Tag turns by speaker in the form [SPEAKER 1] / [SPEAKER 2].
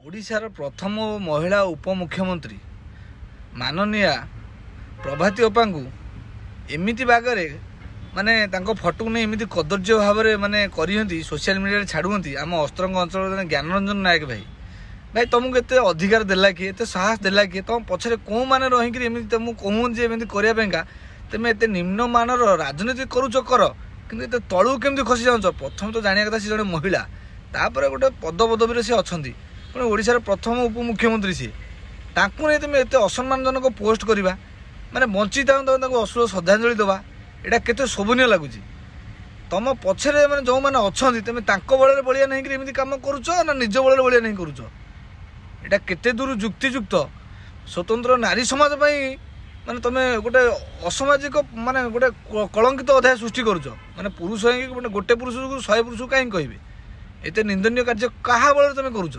[SPEAKER 1] ओडिशार प्रथम महिला उपमुख्यमंत्री माननीय प्रभाती अप्पा को एमती बागरे माने फटो नहीं एमती कदर्य भाव माने करी सोशल मीडिया छाड़ुंट आम अस्त्रंग अंचल ज्ञानरंजन नायक भाई भाई तुमको एत अधिकार देला किए एत साहस देला किए तुम पछरे कौ मैंने रही तुमको कहूँ एमती करने तुम एत निम्न मानर राजनीति करुच कर कि तलू केमती खसी जाऊँ प्रथम तो जाना कथा सी जड़े महिला तापर गोटे पद पदवी से अच्छा पुणी ओडिशार प्रथम उपमुख्यमंत्री सी ताकू नहीं तुम एत असम्मानजनक पोस्ट करवा माने बंची था अश्लील श्रद्धांजलि देवा यहाँ केते शोभनीय लगुच तुम पछरे मैंने जो मैंने अच्छा तुम बल बलिया नहीं कि कम करुच ना निज बल बलिया नहीं करुच यहाँ केते दूर जुक्तियुक्त स्वतंत्र नारी समाज माने तुम गोटे असामाजिक माने गोटे कलंकित अध्याय सृष्टि करुच माने पुरुष गोटे पुरुष को 100 पुरुष कहीं कहे एत निंदनीय कार्य क्या बल तुम करुच।